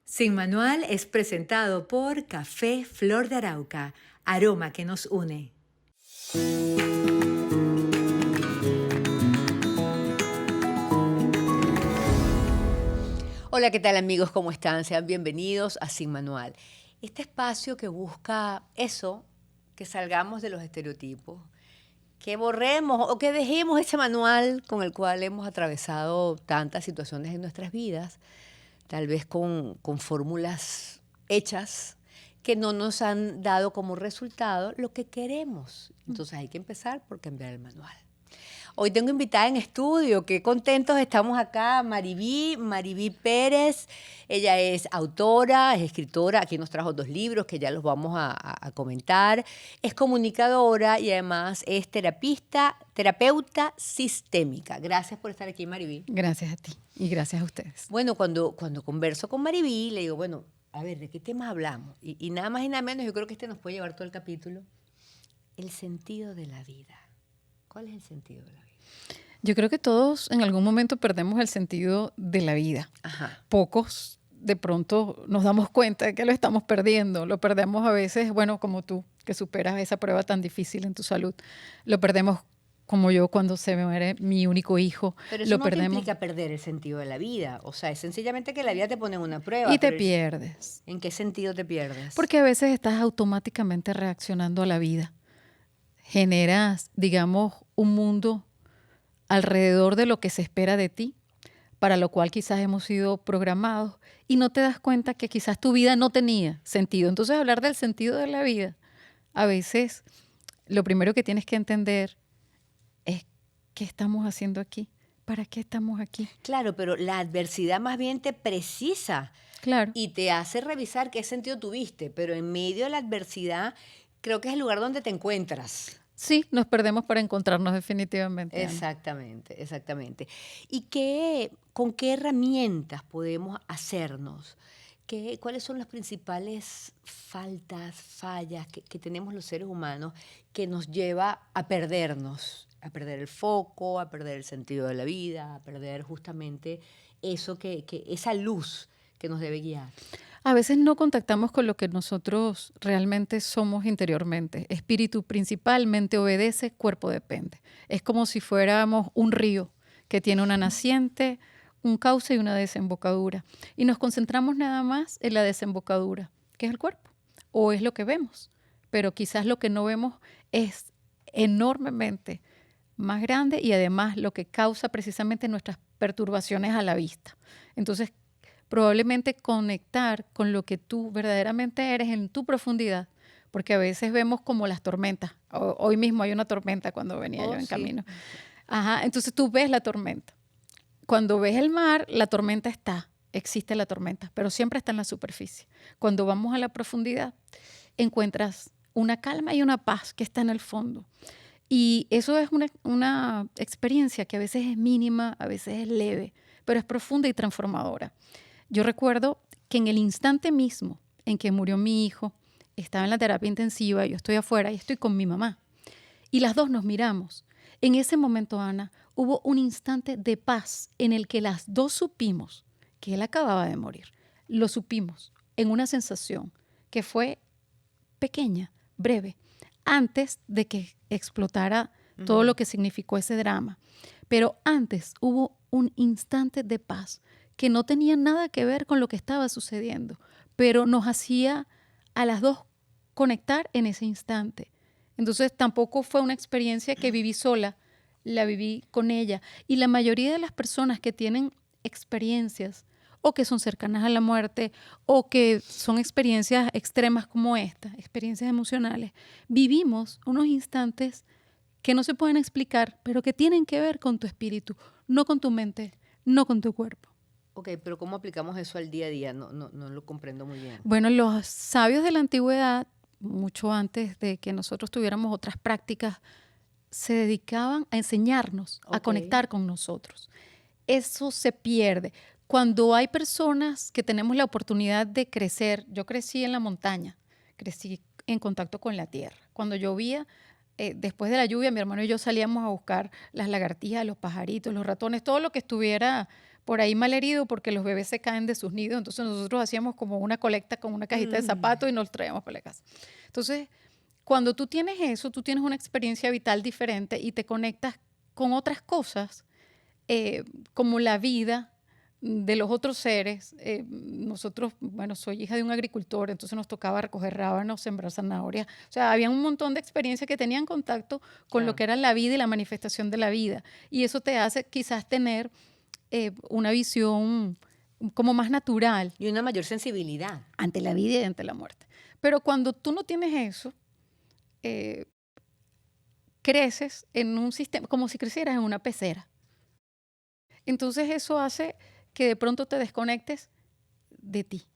Sin Manual es presentado por Café Flor de Arauca, aroma que nos une. Hola, ¿qué tal amigos? ¿Cómo están? Sean bienvenidos a Sin Manual. Este espacio que busca eso, que salgamos de los estereotipos, que borremos o que dejemos ese manual con el cual hemos atravesado tantas situaciones en nuestras vidas, tal vez con fórmulas hechas que no nos han dado como resultado lo que queremos. Entonces hay que empezar por cambiar el manual. Hoy tengo invitada en estudio, qué contentos estamos acá, Maribí Pérez. Ella es autora, es escritora, aquí nos trajo 2 libros que ya los vamos a comentar. Es comunicadora y además es terapeuta sistémica. Gracias por estar aquí, Maribí. Gracias a ti y gracias a ustedes. Bueno, cuando converso con Maribí, le digo, bueno, a ver, ¿de qué temas hablamos? Y nada más y nada menos, yo creo que este nos puede llevar todo el capítulo. El sentido de la vida. ¿Cuál es el sentido de la vida? Yo creo que todos en algún momento perdemos el sentido de la vida. Ajá. Pocos de pronto nos damos cuenta de que lo estamos perdiendo. Lo perdemos a veces, bueno, como tú, que superas esa prueba tan difícil en tu salud. Lo perdemos como yo cuando se me muere mi único hijo. Pero eso Lo no perdemos te implica perder el sentido de la vida. O sea, es sencillamente que la vida te pone en una prueba. y te pero pierdes. ¿En qué sentido te pierdes? Porque a veces estás automáticamente reaccionando a la vida. Generas, digamos, un mundo alrededor de lo que se espera de ti, para lo cual quizás hemos sido programados y no te das cuenta que quizás tu vida no tenía sentido. Entonces, hablar del sentido de la vida, a veces lo primero que tienes que entender es qué estamos haciendo aquí, para qué estamos aquí. Claro, pero la adversidad más bien te precisa Claro. y te hace revisar qué sentido tuviste, pero en medio de la adversidad creo que es el lugar donde te encuentras. Sí, nos perdemos para encontrarnos definitivamente, Ana. Exactamente, exactamente. ¿Y con qué herramientas podemos hacernos? ¿Cuáles son las principales fallas que tenemos los seres humanos que nos lleva a perdernos, a perder el foco, a perder el sentido de la vida, a perder justamente eso esa luz que nos debe guiar? A veces no contactamos con lo que nosotros realmente somos interiormente. Espíritu principalmente obedece, cuerpo depende. Es como si fuéramos un río que tiene una naciente, un cauce y una desembocadura. Y nos concentramos nada más en la desembocadura, que es el cuerpo, o es lo que vemos. Pero quizás lo que no vemos es enormemente más grande y además lo que causa precisamente nuestras perturbaciones a la vista. Entonces, probablemente conectar con lo que tú verdaderamente eres en tu profundidad, porque a veces vemos como las tormentas. Hoy mismo hay una tormenta cuando venía yo en Sí. camino. Ajá, entonces tú ves la tormenta. Cuando ves el mar, la tormenta existe la tormenta, pero siempre está en la superficie. Cuando vamos a la profundidad, encuentras una calma y una paz que está en el fondo. Y eso es una experiencia que a veces es mínima, a veces es leve, pero es profunda y transformadora. Yo recuerdo que en el instante mismo en que murió mi hijo, estaba en la terapia intensiva, yo estoy afuera y estoy con mi mamá. Y las dos nos miramos. En ese momento, Ana, hubo un instante de paz en el que las dos supimos que él acababa de morir. Lo supimos en una sensación que fue pequeña, breve, antes de que explotara todo lo que significó ese drama. Pero antes hubo un instante de paz que no tenía nada que ver con lo que estaba sucediendo, pero nos hacía a las dos conectar en ese instante. Entonces tampoco fue una experiencia que viví sola, la viví con ella. Y la mayoría de las personas que tienen experiencias o que son cercanas a la muerte o que son experiencias extremas como esta, experiencias emocionales, vivimos unos instantes que no se pueden explicar, pero que tienen que ver con tu espíritu, no con tu mente, no con tu cuerpo. Ok, pero ¿cómo aplicamos eso al día a día? No lo comprendo muy bien. Bueno, los sabios de la antigüedad, mucho antes de que nosotros tuviéramos otras prácticas, se dedicaban a enseñarnos, a conectar con nosotros. Eso se pierde. Cuando hay personas que tenemos la oportunidad de crecer, yo crecí en la montaña, crecí en contacto con la tierra. Cuando llovía, después de la lluvia, mi hermano y yo salíamos a buscar las lagartijas, los pajaritos, los ratones, todo lo que estuviera por ahí malherido porque los bebés se caen de sus nidos, entonces nosotros hacíamos como una colecta con una cajita de zapatos y nos los traíamos para la casa. Entonces, cuando tú tienes eso, tú tienes una experiencia vital diferente y te conectas con otras cosas, como la vida de los otros seres. Nosotros, bueno, soy hija de un agricultor, entonces nos tocaba recoger rábanos, sembrar zanahorias. O sea, había un montón de experiencias que tenían contacto con lo que era la vida y la manifestación de la vida. Y eso te hace quizás tener una visión como más natural. Y una mayor sensibilidad. Ante la vida y ante la muerte. Pero cuando tú no tienes eso, creces en un sistema, como si crecieras en una pecera. Entonces eso hace que de pronto te desconectes de ti.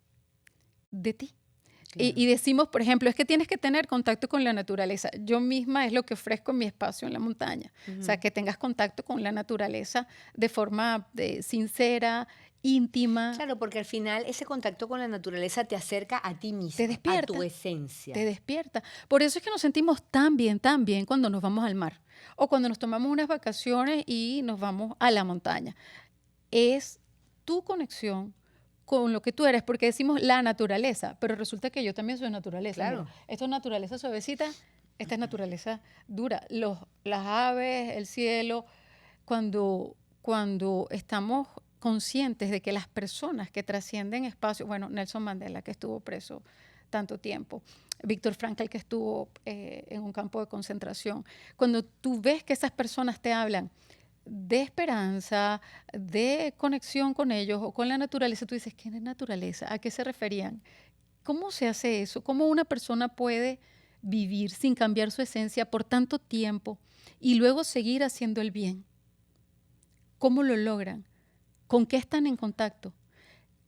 Claro. Y decimos, por ejemplo, es que tienes que tener contacto con la naturaleza. Yo misma es lo que ofrezco en mi espacio en la montaña. O sea, que tengas contacto con la naturaleza de forma sincera, íntima. Claro, porque al final ese contacto con la naturaleza te acerca a ti mismo, Te despierta. a tu esencia. Te despierta. Por eso es que nos sentimos tan bien cuando nos vamos al mar o cuando nos tomamos unas vacaciones y nos vamos a la montaña. Es tu conexión con lo que tú eres, porque decimos la naturaleza, pero resulta que yo también soy naturaleza. Claro. Mira, esto es naturaleza suavecita, esta es naturaleza dura. Las aves, el cielo, cuando estamos conscientes de que las personas que trascienden espacios, bueno, Nelson Mandela, que estuvo preso tanto tiempo, Víctor Frankl, que estuvo en un campo de concentración, cuando tú ves que esas personas te hablan de esperanza, de conexión con ellos o con la naturaleza, tú dices, ¿qué es naturaleza? ¿A qué se referían? ¿Cómo se hace eso? ¿Cómo una persona puede vivir sin cambiar su esencia por tanto tiempo y luego seguir haciendo el bien? ¿Cómo lo logran? ¿Con qué están en contacto?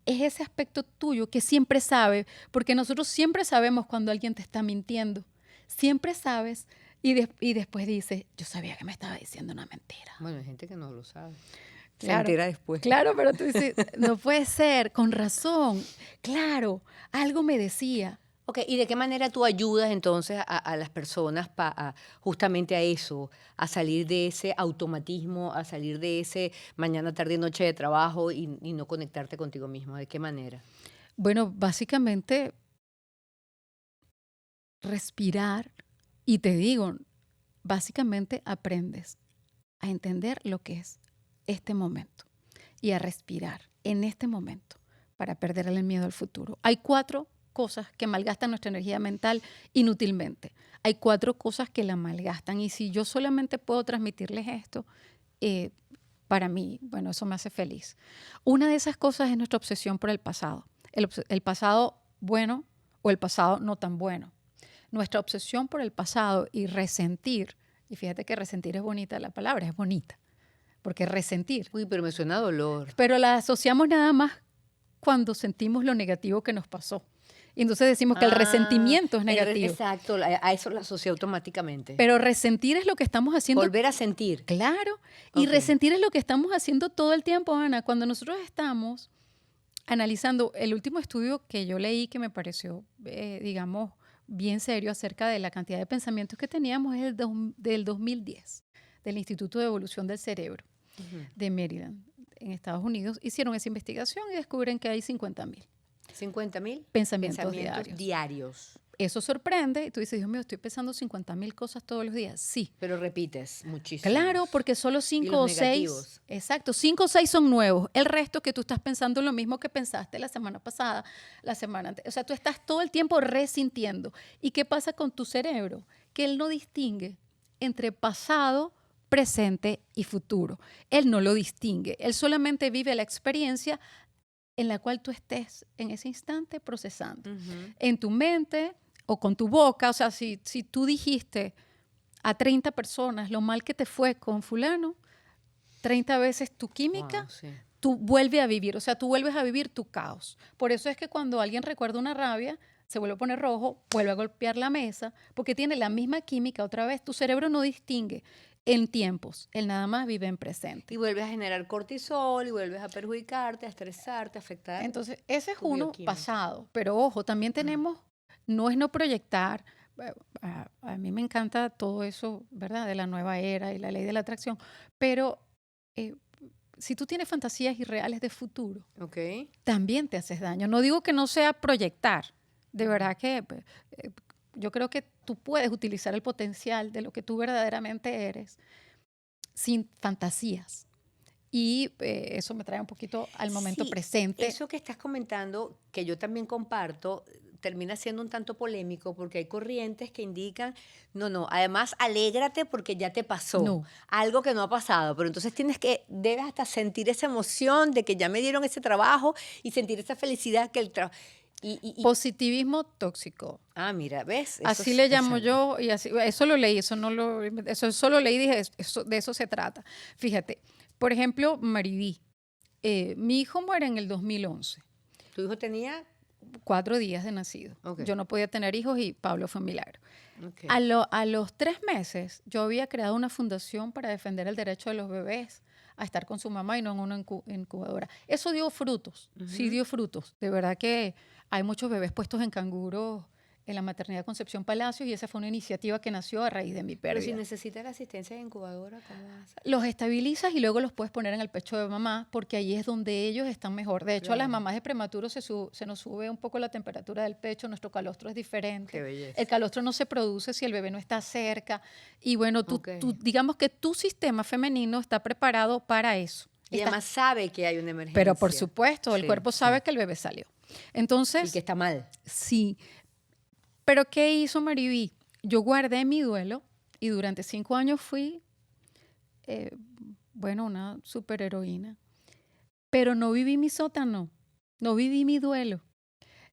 Es ese aspecto tuyo que siempre sabe, porque nosotros siempre sabemos cuando alguien te está mintiendo. Siempre sabes y después dices, yo sabía que me estaba diciendo una mentira. Bueno, hay gente que no lo sabe. Claro, se entera después. Claro, pero tú dices, no puede ser, con razón. Claro, algo me decía. Ok, ¿y de qué manera tú ayudas entonces a las personas justamente a eso, a salir de ese automatismo, a salir de ese mañana, tarde y noche de trabajo y no conectarte contigo mismo? ¿De qué manera? Bueno, básicamente respirar, y te digo, básicamente aprendes a entender lo que es este momento y a respirar en este momento para perderle el miedo al futuro. Hay 4 cosas que malgastan nuestra energía mental inútilmente. Hay 4 cosas que la malgastan y si yo solamente puedo transmitirles esto, para mí, bueno, eso me hace feliz. Una de esas cosas es nuestra obsesión por el pasado. El pasado bueno o el pasado no tan bueno. Nuestra obsesión por el pasado y resentir, y fíjate que resentir es bonita, la palabra es bonita, porque resentir. Uy, pero me suena a dolor. Pero la asociamos nada más cuando sentimos lo negativo que nos pasó. Y entonces decimos que el resentimiento es negativo. Exacto, a eso lo asocié automáticamente. Pero resentir es lo que estamos haciendo. Volver a sentir. Claro. Y resentir es lo que estamos haciendo todo el tiempo, Ana. Cuando nosotros estamos analizando el último estudio que yo leí que me pareció, digamos, bien serio acerca de la cantidad de pensamientos que teníamos es del 2010, del Instituto de Evolución del Cerebro de Maryland, en Estados Unidos. Hicieron esa investigación y descubren que hay 50,000. 50,000 pensamientos diarios. Eso sorprende y tú dices, Dios mío, estoy pensando 50,000 cosas todos los días. Sí. Pero repites muchísimo. Claro, porque solo 5 o 6. Negativos. Exacto, 5 o 6 son nuevos. El resto que tú estás pensando lo mismo que pensaste la semana pasada, la semana antes. O sea, tú estás todo el tiempo resintiendo. ¿Y qué pasa con tu cerebro? Que él no distingue entre pasado, presente y futuro. Él no lo distingue. Él solamente vive la experiencia en la cual tú estés en ese instante procesando. En tu mente o con tu boca, o sea, si tú dijiste a 30 personas lo mal que te fue con fulano, 30 veces tu química, wow, sí. Tú vuelves a vivir, o sea, tú vuelves a vivir tu caos. Por eso es que cuando alguien recuerda una rabia, se vuelve a poner rojo, vuelve a golpear la mesa, porque tiene la misma química otra vez. Tu cerebro no distingue en tiempos, él nada más vive en presente. Y vuelves a generar cortisol y vuelves a perjudicarte, a estresarte, a afectar. Entonces, ese es uno pasado. Pero ojo, también tenemos, no es no proyectar. A mí me encanta todo eso, ¿verdad? De la nueva era y la ley de la atracción. Pero si tú tienes fantasías irreales de futuro, Ok. también te haces daño. No digo que no sea proyectar. De verdad que yo creo que tú puedes utilizar el potencial de lo que tú verdaderamente eres sin fantasías. Y eso me trae un poquito al momento Sí, presente. eso que estás comentando, que yo también comparto, termina siendo un tanto polémico porque hay corrientes que indican, no, además alégrate porque ya te pasó No. algo que no ha pasado, pero entonces debes hasta sentir esa emoción de que ya me dieron ese trabajo y sentir esa felicidad que el trabajo... Positivismo tóxico. Mira, ¿ves? Así le llamo yo, y así, eso lo leí, eso solo leí y dije, de eso se trata. Fíjate, por ejemplo, Mariví. Mi hijo muere en el 2011, ¿Tu hijo tenía? 4 días de nacido. Ok. Yo no podía tener hijos y Pablo fue un milagro. Ok. A los 3 meses, yo había creado una fundación para defender el derecho de los bebés a estar con su mamá y no en una incubadora. Eso dio frutos, sí dio frutos. De verdad que hay muchos bebés puestos en canguros en la maternidad Concepción Palacios y esa fue una iniciativa que nació a raíz de mi Pero pérdida. si necesitas la asistencia de incubadora, ¿cómo haces? Los estabilizas y luego los puedes poner en el pecho de mamá porque ahí es donde ellos están mejor. De hecho, a las Claro. mamás de prematuro se nos sube un poco la temperatura del pecho, nuestro calostro es diferente. Qué belleza. El calostro no se produce si el bebé no está cerca. Y bueno, Ok. digamos que tu sistema femenino está preparado para eso. Y además sabe que hay una emergencia. Pero por supuesto, el Sí, cuerpo sí. sabe que el bebé salió. Entonces, Y que está mal. sí. Pero ¿qué hizo Mariví? Yo guardé mi duelo y durante 5 años fui, una superheroína. Pero no viví mi sótano, no viví mi duelo,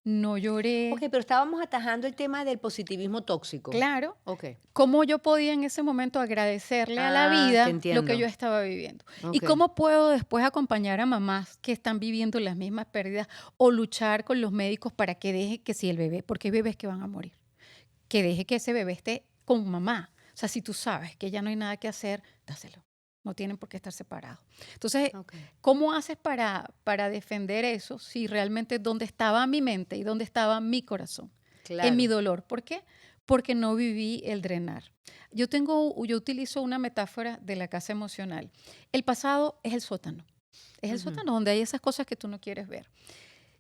no lloré. Ok, pero estábamos atajando el tema del positivismo tóxico. Claro, Ok. ¿cómo yo podía en ese momento agradecerle a la Te vida lo entiendo. que yo estaba viviendo? ¿Y Ok. cómo puedo después acompañar a mamás que están viviendo las mismas pérdidas o luchar con los médicos para que deje que si el bebé, porque hay bebés que van a morir, que deje que ese bebé esté con mamá? O sea, si tú sabes que ya no hay nada que hacer, dáselo. No tienen por qué estar separados. Entonces, Ok. ¿cómo haces para defender eso si realmente dónde estaba mi mente y dónde estaba mi corazón? Claro. En mi dolor. ¿Por qué? Porque no viví el drenar. Yo utilizo una metáfora de la casa emocional. El pasado es el sótano. Es el sótano donde hay esas cosas que tú no quieres ver.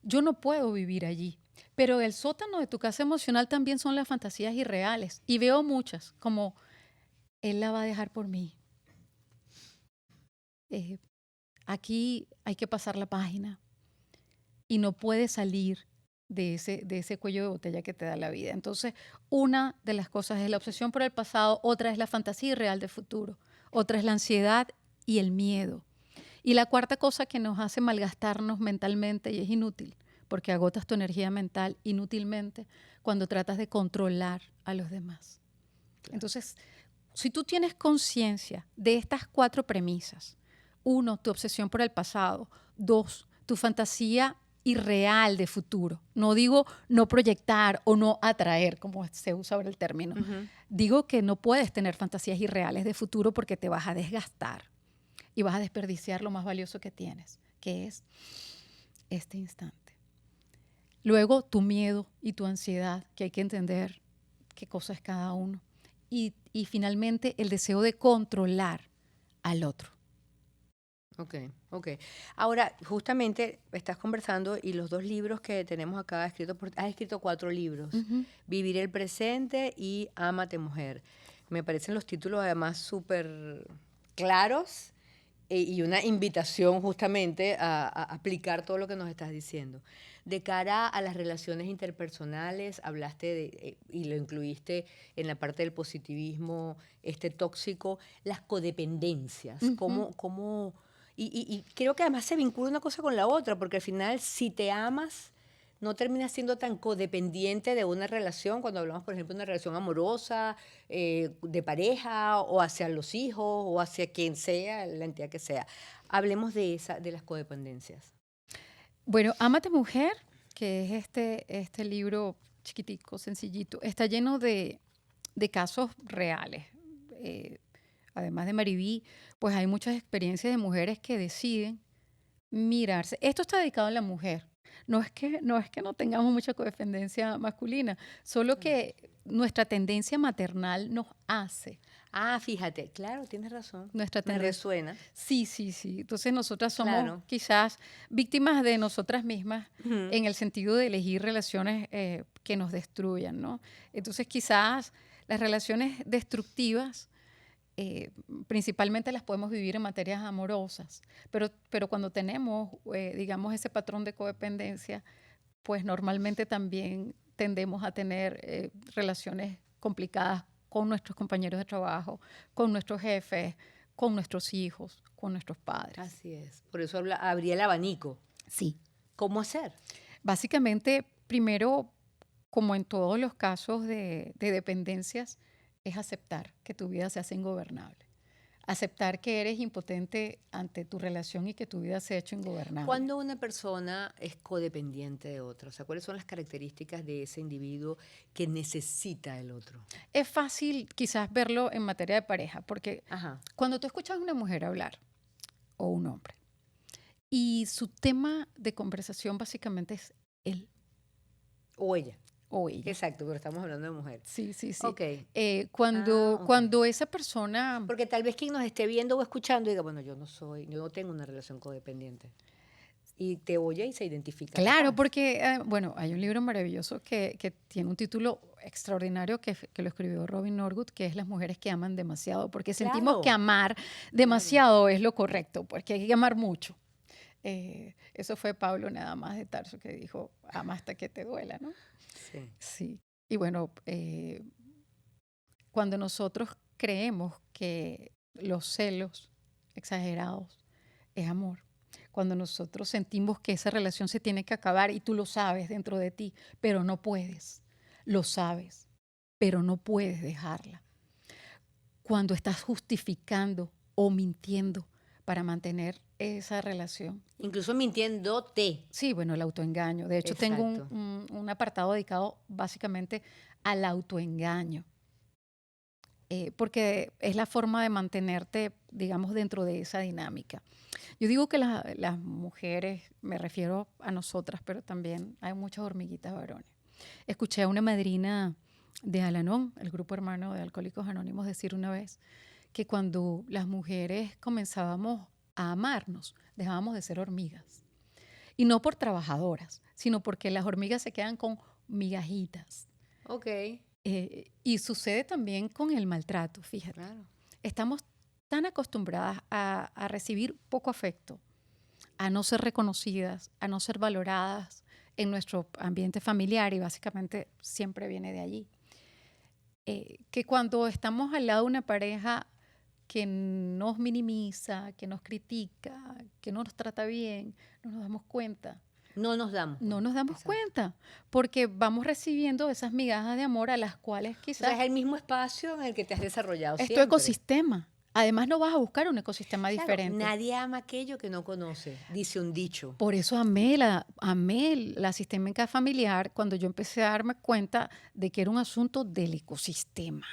Yo no puedo vivir allí. Pero el sótano de tu casa emocional también son las fantasías irreales. Y veo muchas, como él la va a dejar por mí. Aquí hay que pasar la página y no puedes salir de ese cuello de botella que te da la vida. Entonces, una de las cosas es la obsesión por el pasado, otra es la fantasía irreal del futuro, otra es la ansiedad y el miedo. Y la cuarta cosa que nos hace malgastarnos mentalmente y es inútil, porque agotas tu energía mental inútilmente cuando tratas de controlar a los demás. Entonces, si tú tienes conciencia de estas 4 premisas, 1, tu obsesión por el pasado, 2, tu fantasía irreal de futuro. No digo no proyectar o no atraer, como se usa ahora el término. Digo que no puedes tener fantasías irreales de futuro porque te vas a desgastar y vas a desperdiciar lo más valioso que tienes, que es este instante. Luego, tu miedo y tu ansiedad, que hay que entender qué cosa es cada uno. Y finalmente, el deseo de controlar al otro. Ok. Ahora, justamente estás conversando y los 2 libros que tenemos acá has escrito 4 libros. Vivir el presente y Ámate Mujer. Me parecen los títulos además súper claros y una invitación justamente a aplicar todo lo que nos estás diciendo. De cara a las relaciones interpersonales, hablaste y lo incluiste en la parte del positivismo tóxico, las codependencias, y creo que además se vincula una cosa con la otra, porque al final si te amas, no terminas siendo tan codependiente de una relación, cuando hablamos, por ejemplo, de una relación amorosa, de pareja, o hacia los hijos, o hacia quien sea, la entidad que sea. Hablemos de las codependencias. Bueno, Ámate Mujer, que es este libro chiquitico, sencillito, está lleno de casos reales. Además de Mariví, pues hay muchas experiencias de mujeres que deciden mirarse. Esto está dedicado a la mujer. No es que no tengamos mucha codependencia masculina, solo que nuestra tendencia maternal nos hace Ah, fíjate, claro, tienes razón. Nuestra Me tendencia. resuena. Sí, sí, sí. Entonces nosotras somos Claro. quizás víctimas de nosotras mismas Ujú. en el sentido de elegir relaciones que nos destruyan, ¿no? Entonces quizás las relaciones destructivas principalmente las podemos vivir en materias amorosas, pero cuando tenemos, digamos, ese patrón de codependencia, pues normalmente también tendemos a tener relaciones complicadas con nuestros compañeros de trabajo, con nuestros jefes, con nuestros hijos, con nuestros padres. Así es. Por eso abrí el abanico. Sí. ¿Cómo hacer? Básicamente, primero, como en todos los casos de dependencias, es aceptar que tu vida se hace ingobernable. Aceptar que eres impotente ante tu relación y que tu vida se ha hecho ingobernable. ¿Cuándo una persona es codependiente de otra? O sea, ¿cuáles son las características de ese individuo que necesita el otro? Es fácil quizás verlo en materia de pareja, porque Ajá. cuando tú escuchas a una mujer hablar o un hombre y su tema de conversación básicamente es él O ella. o ella. Exacto, pero estamos hablando de mujer. Sí, sí, sí. Ok. Cuando, ok. cuando esa persona... Porque tal vez quien nos esté viendo o escuchando diga, bueno, yo no tengo una relación codependiente. Y te oye y se identifica. Claro, capaz. porque, bueno, hay un libro maravilloso que tiene un título extraordinario que lo escribió Robin Norwood, que es Las mujeres que aman demasiado, porque sentimos Claro. que amar demasiado es lo correcto, porque hay que amar mucho. Eso fue Pablo nada más de Tarso que dijo, ama hasta que te duela, ¿no? Sí. Sí. Y bueno, cuando nosotros creemos que los celos exagerados es amor, cuando nosotros sentimos que esa relación se tiene que acabar y tú lo sabes dentro de ti, pero no puedes, lo sabes, pero no puedes dejarla. Cuando estás justificando o mintiendo para mantener esa relación. Incluso mintiéndote. Sí, bueno, el autoengaño. De hecho, tengo Exacto. un apartado dedicado básicamente al autoengaño. Porque es la forma de mantenerte, digamos, dentro de esa dinámica. Yo digo que las mujeres, me refiero a nosotras, pero también hay muchas hormiguitas varones. Escuché a una madrina de Al-Anon, el grupo hermano de Alcohólicos Anónimos, decir una vez que cuando las mujeres comenzábamos a amarnos, dejábamos de ser hormigas. Y no por trabajadoras, sino porque las hormigas se quedan con migajitas. Ok. Y sucede también con el maltrato, fíjate. Claro. Estamos tan acostumbradas a recibir poco afecto, a no ser reconocidas, a no ser valoradas en nuestro ambiente familiar, y básicamente siempre viene de allí. Que cuando estamos al lado de una pareja que nos minimiza, que nos critica, que no nos trata bien, no nos damos cuenta. No nos damos. No nos damos Exacto. cuenta, porque vamos recibiendo esas migajas de amor a las cuales O quizás... sea, es el mismo espacio en el que te has desarrollado Es tu siempre. ecosistema. Además, no vas a buscar un ecosistema Claro, diferente. nadie ama aquello que no conoce, dice un dicho. Por eso amé la sistémica familiar cuando yo empecé a darme cuenta de que era un asunto del ecosistema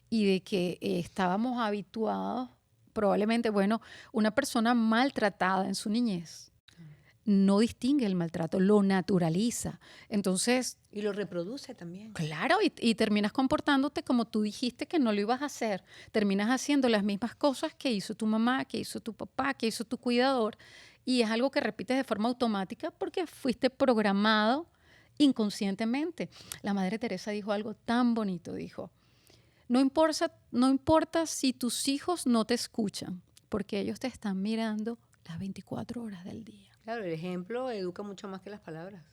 y de que estábamos habituados, probablemente, bueno, una persona maltratada en su niñez no distingue el maltrato, lo naturaliza. Entonces, Y lo reproduce también. claro, y terminas comportándote como tú dijiste que no lo ibas a hacer. Terminas haciendo las mismas cosas que hizo tu mamá, que hizo tu papá, que hizo tu cuidador. Y es algo que repites de forma automática porque fuiste programado inconscientemente. La Madre Teresa dijo algo tan bonito, dijo, no importa si tus hijos no te escuchan, porque ellos te están mirando las 24 horas del día. Claro, el ejemplo educa mucho más que las palabras.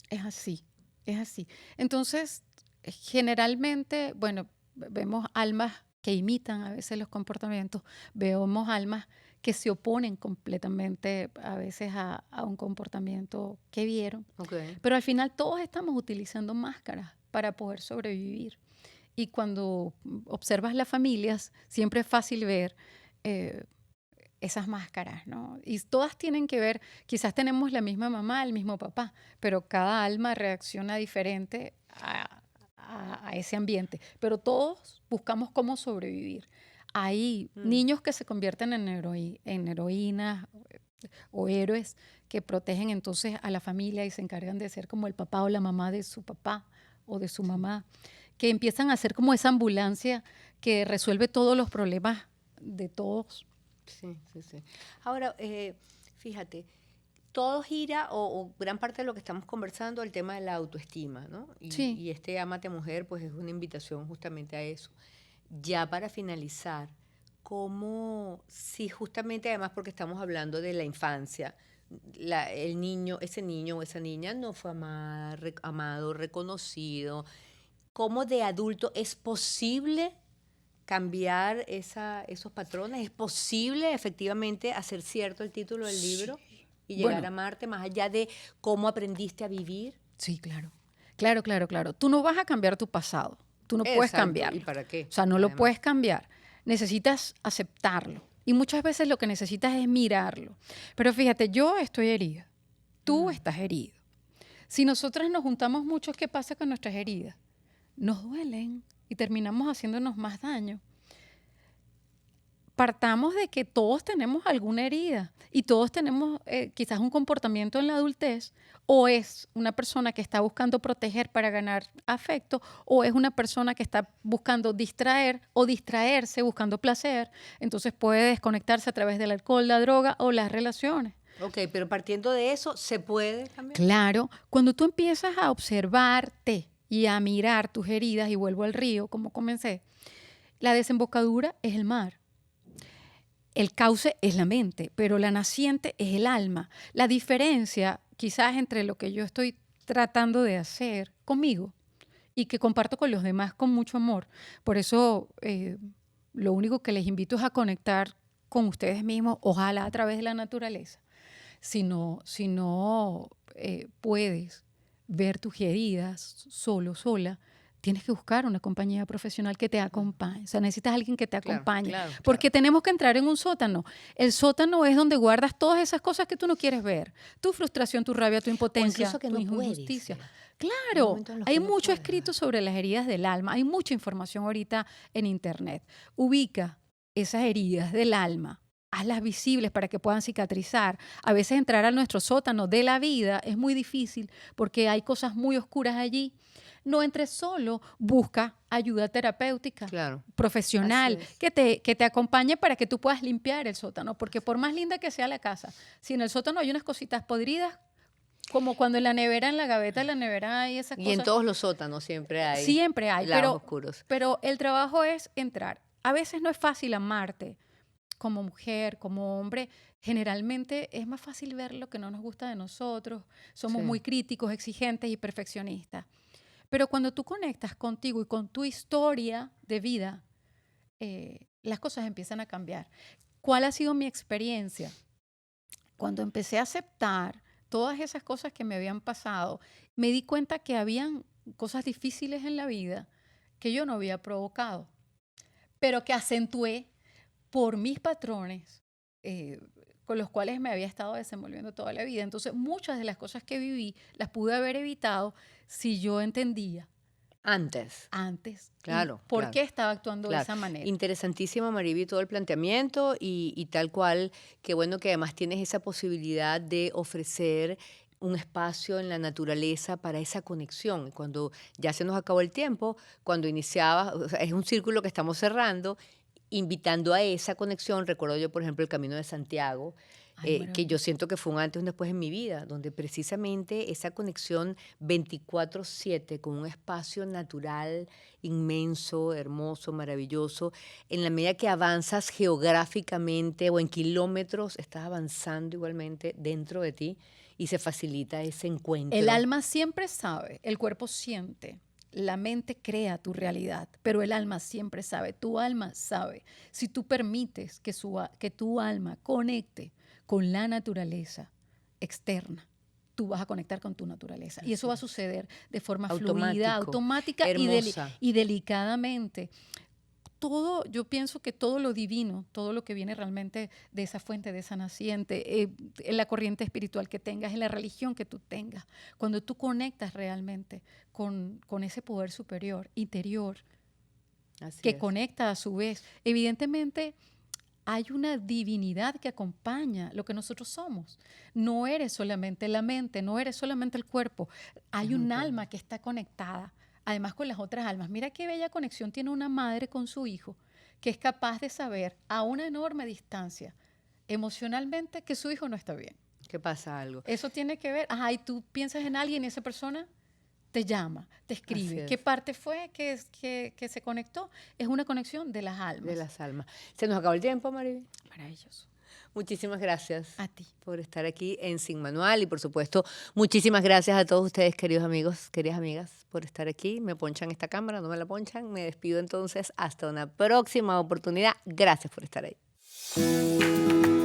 Es así, es así. Entonces, generalmente, bueno, vemos almas que imitan a veces los comportamientos, vemos almas que se oponen completamente a veces a un comportamiento que vieron, Okay. pero al final todos estamos utilizando máscaras para poder sobrevivir. Y cuando observas las familias, siempre es fácil ver esas máscaras, ¿no? Y todas tienen que ver, quizás tenemos la misma mamá, el mismo papá, pero cada alma reacciona diferente a ese ambiente. Pero todos buscamos cómo sobrevivir. Hay niños que se convierten en heroínas o héroes que protegen entonces a la familia y se encargan de ser como el papá o la mamá de su papá o de su mamá, que empiezan a ser como esa ambulancia que resuelve todos los problemas de todos. Sí, sí, sí. Ahora, fíjate, todo gira, o gran parte de lo que estamos conversando, el tema de la autoestima, ¿no? Sí. Y este Ámate Mujer, pues es una invitación justamente a eso. Ya para finalizar, ¿cómo, si justamente además porque estamos hablando de la infancia, el niño, ese niño o esa niña no fue amado, reconocido, ¿cómo de adulto es posible cambiar esos patrones? ¿Es posible efectivamente hacer cierto el título del libro y llegar Bueno. a amarte más allá de cómo aprendiste a vivir? Sí, claro. Claro, claro, claro. Tú no vas a cambiar tu pasado. Tú no puedes Exacto. cambiarlo. ¿Y para qué? O sea, no lo Además. puedes cambiar. Necesitas aceptarlo. Y muchas veces lo que necesitas es mirarlo. Pero fíjate, yo estoy herida. Tú estás herido. Si nosotras nos juntamos mucho, ¿qué pasa con nuestras heridas? Nos duelen y terminamos haciéndonos más daño. Partamos de que todos tenemos alguna herida y todos tenemos quizás un comportamiento en la adultez, o es una persona que está buscando proteger para ganar afecto, o es una persona que está buscando distraer o distraerse buscando placer. Entonces puede desconectarse a través del alcohol, la droga o las relaciones. Ok, pero partiendo de eso, ¿se puede cambiar? Claro, cuando tú empiezas a observarte y a mirar tus heridas, y vuelvo al río como comencé, la desembocadura es el mar. El cauce es la mente, pero la naciente es el alma. La diferencia quizás entre lo que yo estoy tratando de hacer conmigo y que comparto con los demás con mucho amor. Por eso lo único que les invito es a conectar con ustedes mismos, ojalá a través de la naturaleza. Si no puedes ver tus heridas solo, sola, tienes que buscar una compañía profesional que te acompañe. O sea, necesitas a alguien que te acompañe. Claro, porque tenemos que entrar en un sótano. El sótano es donde guardas todas esas cosas que tú no quieres ver. Tu frustración, tu rabia, tu impotencia, que tu no injusticia. puedes. Claro, hay mucho escrito sobre las heridas del alma. Hay mucha información ahorita en internet. Ubica esas heridas del alma. Hazlas visibles para que puedan cicatrizar. A veces entrar a nuestro sótano de la vida es muy difícil porque hay cosas muy oscuras allí. No entres solo, busca ayuda terapéutica, profesional, que te acompañe para que tú puedas limpiar el sótano. Porque por más linda que sea la casa, si en el sótano hay unas cositas podridas, como cuando en la nevera, en la gaveta de la nevera hay esas cosas. Y en todos los sótanos siempre hay. Siempre hay, oscuros. Pero el trabajo es entrar. A veces no es fácil amarte como mujer, como hombre. Generalmente es más fácil ver lo que no nos gusta de nosotros. Somos muy críticos, exigentes y perfeccionistas. Pero cuando tú conectas contigo y con tu historia de vida, las cosas empiezan a cambiar. ¿Cuál ha sido mi experiencia? Cuando empecé a aceptar todas esas cosas que me habían pasado, me di cuenta que habían cosas difíciles en la vida que yo no había provocado, pero que acentué por mis patrones con los cuales me había estado desenvolviendo toda la vida. Entonces, muchas de las cosas que viví las pude haber evitado si yo entendía. Antes. Claro. ¿Por qué estaba actuando de esa manera? Interesantísimo, Mariby, todo el planteamiento y tal cual. Qué bueno que además tienes esa posibilidad de ofrecer un espacio en la naturaleza para esa conexión. Cuando ya se nos acabó el tiempo, cuando iniciaba, o sea, es un círculo que estamos cerrando, invitando a esa conexión. Recuerdo yo, por ejemplo, el Camino de Santiago, que yo siento que fue un antes y un después en mi vida, donde precisamente esa conexión 24/7 con un espacio natural inmenso, hermoso, maravilloso, en la medida que avanzas geográficamente o en kilómetros, estás avanzando igualmente dentro de ti y se facilita ese encuentro. El alma siempre sabe, el cuerpo siente. La mente crea tu realidad, pero el alma siempre sabe, tu alma sabe. Si tú permites que tu alma conecte con la naturaleza externa, tú vas a conectar con tu naturaleza. Y eso va a suceder de forma fluida, automática y delicadamente. Yo pienso que todo lo divino, todo lo que viene realmente de esa fuente, de esa naciente, en la corriente espiritual que tengas, en la religión que tú tengas, cuando tú conectas realmente con ese poder superior, interior, conecta a su vez, evidentemente hay una divinidad que acompaña lo que nosotros somos. No eres solamente la mente, no eres solamente el cuerpo, hay un alma que está conectada además con las otras almas. Mira qué bella conexión tiene una madre con su hijo, que es capaz de saber a una enorme distancia emocionalmente que su hijo no está bien. Que pasa algo. Eso tiene que ver, y tú piensas en alguien y esa persona te llama, te escribe. Así ¿Qué es. parte fue que se conectó? Es una conexión de las almas. De las almas. Se nos acabó el tiempo, Mariby. Maravilloso. Muchísimas gracias A ti. por estar aquí en Sin Manual y por supuesto muchísimas gracias a todos ustedes, queridos amigos, queridas amigas, por estar aquí. Me ponchan esta cámara, no me la ponchan. Me despido entonces hasta una próxima oportunidad. Gracias por estar ahí.